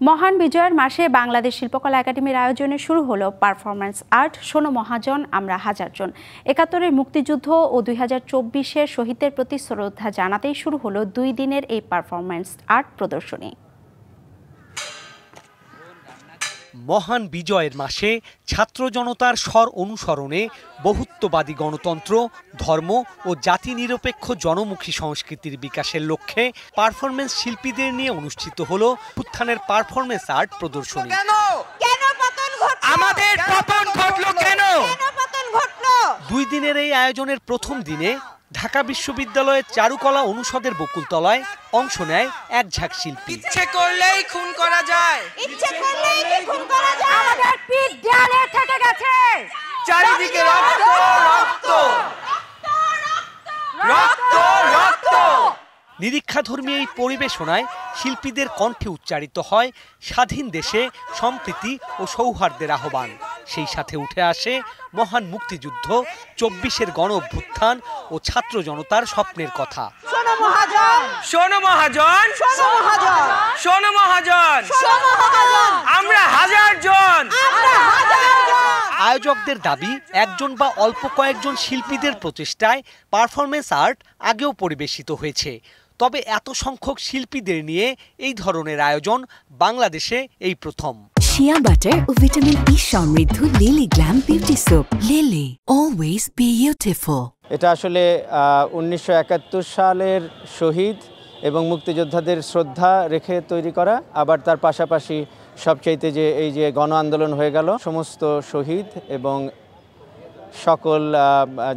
মহান বিজয়ের মাসে বাংলাদেশ শিল্পকলা একাডেমির আয়োজনে শুরু হলো পারফরম্যান্স আর্ট শোনো মহাজন আমরা হাজারজন। ৭১-এর মুক্তিযুদ্ধ ও ২০২৪-এর শহীদদের প্রতি শ্রদ্ধা জানাতেই শুরু হলো ২ দিনের এই পারফরম্যান্স আর্ট প্রদর্শনী। মহান বিজয়ের মাসে ছাত্র জনতার স্বর অনুসরণে বহুত্ববাদী গণতন্ত্র, ধর্ম ও জাতি নিরপেক্ষ জনমুখী সংস্কৃতির বিকাশের লক্ষ্যে পারফরমেন্স শিল্পীদের নিয়ে অনুষ্ঠিত হলো উত্থানের পারফরমেন্স আর্ট প্রদর্শনী। আমাদের পতন ঘটলো কেন? ২ দিনের এই আয়োজনের প্রথম দিনে ঢাকা বিশ্ববিদ্যালয়ের চারুকলা অনুষদের বকুলতলায় অংশ নেয় এক ঝাঁক শিল্পী। ইচ্ছে করলেই খুন করা যায়, ইচ্ছে করলেই খুন করা যায়, আমাদের পিঠ দেয়ালে থেকে গেছে, চারিদিকে রক্ত রক্ত রক্ত রক্ত। নিরীক্ষাধর্মী এই পরিবেশনায় শিল্পীদের কণ্ঠে উচ্চারিত হয় স্বাধীন দেশে সম্প্রীতি ও সৌহার্দ্যের আহ্বান। সেই সাথে উঠে আসে মহান মুক্তিযুদ্ধ, ২৪-এর গণ অভ্যুত্থান ও ছাত্র জনতার স্বপ্নের কথা। শোনো মহাজন, শোনো মহাজন, শোনো মহাজন, শোনো মহাজন, শোনো মহাজন, আমরা হাজারজন, আমরা হাজারজন। আয়োজকদের দাবি, একজন বা অল্প কয়েকজন শিল্পীদের প্রচেষ্টায় পারফরমেন্স আর্ট আগেও পরিবেশিত হয়েছে, তবে এত সংখ্যক শিল্পীদের নিয়ে এই ধরনের আয়োজন বাংলাদেশে এই প্রথম। শিয়া বাটার ও ভিটামিন ই সমৃদ্ধ lily glam beauty soap. Lily, always beautiful. এটা আসলে ১৯৭১ সালের শহীদ এবং মুক্তিযোদ্ধাদের শ্রদ্ধা রেখে তৈরি করা, আবার তার পাশাপাশি সবচাইতে যে এই যে গণ আন্দোলন হয়ে গেল, সমস্ত শহীদ এবং সকল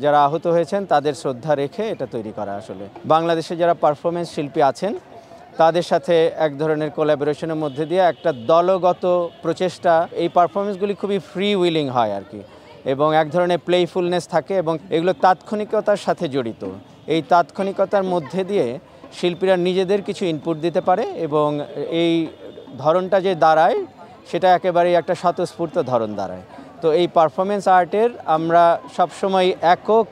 যারা আহত হয়েছেন তাদের শ্রদ্ধা রেখে এটা তৈরি করা। আসলে বাংলাদেশে যারা পারফরমেন্স শিল্পী আছেন তাদের সাথে এক ধরনের কোলাবোরেশনের মধ্যে দিয়ে একটা দলগত প্রচেষ্টা, এই পারফরমেন্সগুলি খুবই ফ্রি উইলিং হয় আর কি, এবং এক ধরনের প্লেফুলনেস থাকে এবং এগুলো তাৎক্ষণিকতার সাথে জড়িত। এই তাৎক্ষণিকতার মধ্যে দিয়ে শিল্পীরা নিজেদের কিছু ইনপুট দিতে পারে এবং এই ধরনটা যে দাঁড়ায় সেটা একেবারেই একটা স্বতঃস্ফূর্ত ধরন দাঁড়ায়। তো এই পারফরমেন্স আর্টের আমরা সবসময় একক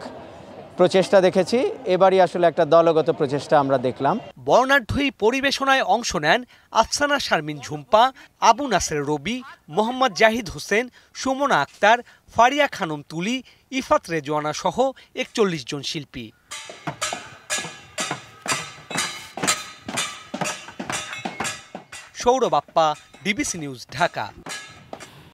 প্রচেষ্টা দেখেছি, এবারই আসলে একটা দলগত প্রচেষ্টা আমরা দেখলাম। বর্ণাঢ্য এই পরিবেশনায় অংশ নেন আফসানা শারমিন ঝুম্পা, আবু নাসের রবি, মোহাম্মদ জাহিদ হোসেন, সুমনা আক্তার, ফারিয়া খানম তুলি, ইফাত রেজওয়ানা সহ ৪১ জন শিল্পী। Sourav Appa, DBC news, Dhaka.